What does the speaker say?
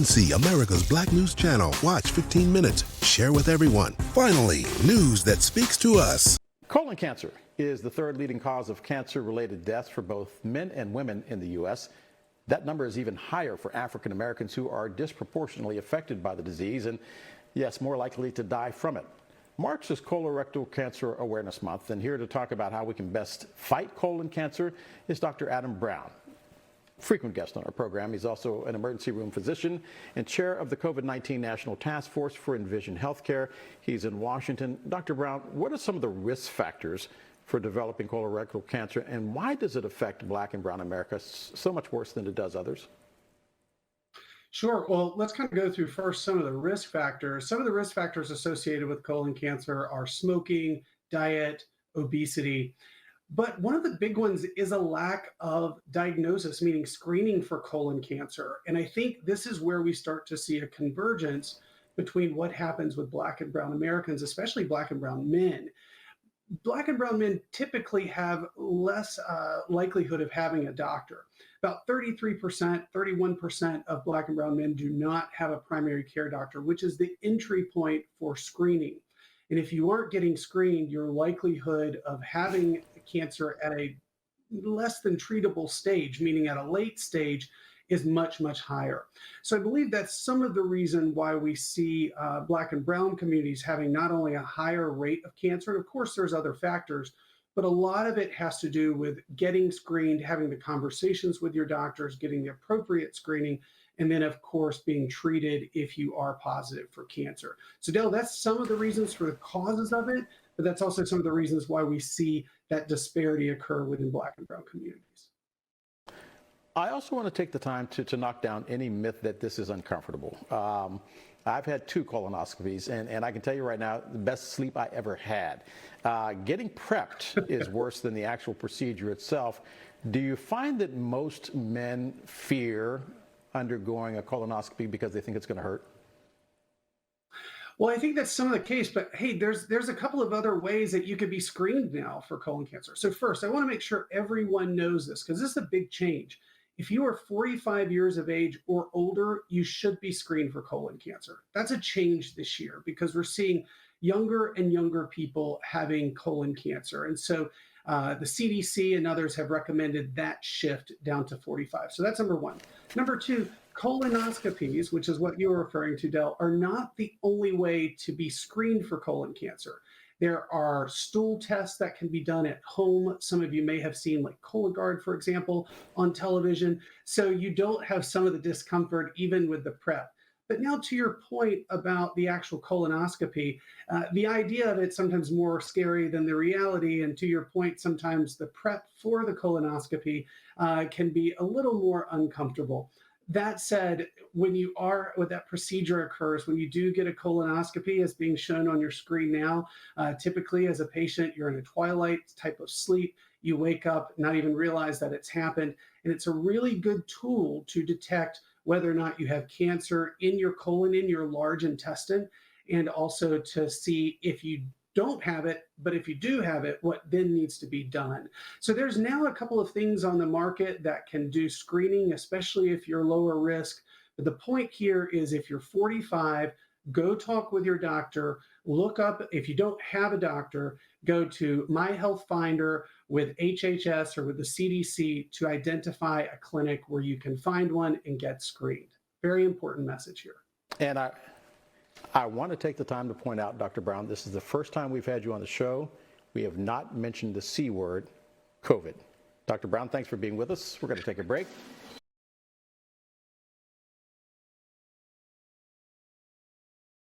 BNC, America's Black News Channel. Watch 15 minutes. Share with everyone. Finally, news that speaks to us. Colon cancer is the third leading cause of cancer-related deaths for both men and women in the U.S. That number is even higher for African Americans, who are disproportionately affected by the disease and, yes, more likely to die from it. March is Colorectal Cancer Awareness Month, and here to talk about how we can best fight colon cancer is Dr. Adam Brown. Frequent guest on our program. He's also an emergency room physician and chair of the COVID-19 National Task Force for Envision Healthcare. He's in Washington. Dr. Brown, what are some of the risk factors for developing colorectal cancer, and why does it affect Black and Brown America so much worse than it does others? Sure. Well, let's kind of go through first some of the risk factors. Some of the risk factors associated with colon cancer are smoking, diet, obesity. But one of the big ones is a lack of diagnosis, meaning screening for colon cancer. And I think this is where we start to see a convergence between what happens with Black and Brown Americans, especially Black and Brown men. Black and Brown men typically have less likelihood of having a doctor. About 33%, 31% of Black and Brown men do not have a primary care doctor, which is the entry point for screening. And if you aren't getting screened, your likelihood of having cancer at a less than treatable stage, meaning at a late stage, is much, much higher. So I believe that's some of the reason why we see Black and Brown communities having not only a higher rate of cancer, and of course there's other factors, but a lot of it has to do with getting screened, having the conversations with your doctors, getting the appropriate screening, and then of course being treated if you are positive for cancer. So Dale, that's some of the reasons for the causes of it, but that's also some of the reasons why we see that disparity occur within Black and Brown communities. I also want to take the time to knock down any myth that this is uncomfortable. I've had 2 colonoscopies, and I can tell you right now, the best sleep I ever had. Getting prepped is worse than the actual procedure itself. Do you find that most men fear undergoing a colonoscopy because they think it's going to hurt? Well, I think that's some of the case, but hey, there's a couple of other ways that you could be screened now for colon cancer. So first, I want to make sure everyone knows this, because this is a big change. If you are 45 years of age or older, you should be screened for colon cancer. That's a change this year because we're seeing younger and younger people having colon cancer. And so the CDC and others have recommended that shift down to 45. So that's number one. Number two, colonoscopies, which is what you're referring to, Del, are not the only way to be screened for colon cancer. There are stool tests that can be done at home. Some of you may have seen like Cologuard, for example, on television. So you don't have some of the discomfort even with the prep. But now to your point about the actual colonoscopy, the idea of it sometimes more scary than the reality. And to your point, sometimes the prep for the colonoscopy can be a little more uncomfortable. That said, when that procedure occurs, when you do get a colonoscopy as being shown on your screen now, typically as a patient, you're in a twilight type of sleep. You wake up, not even realize that it's happened. And it's a really good tool to detect whether or not you have cancer in your colon, in your large intestine, and also to see if you don't have it, but if you do have it, what then needs to be done. So there's now a couple of things on the market that can do screening, especially if you're lower risk. But the point here is if you're 45, go talk with your doctor, look up, if you don't have a doctor, go to My Health Finder with HHS or with the CDC to identify a clinic where you can find one and get screened. Very important message here. And I want to take the time to point out, Dr. Brown, this is the first time we've had you on the show. We have not mentioned the C word, COVID. Dr. Brown, thanks for being with us. We're going to take a break.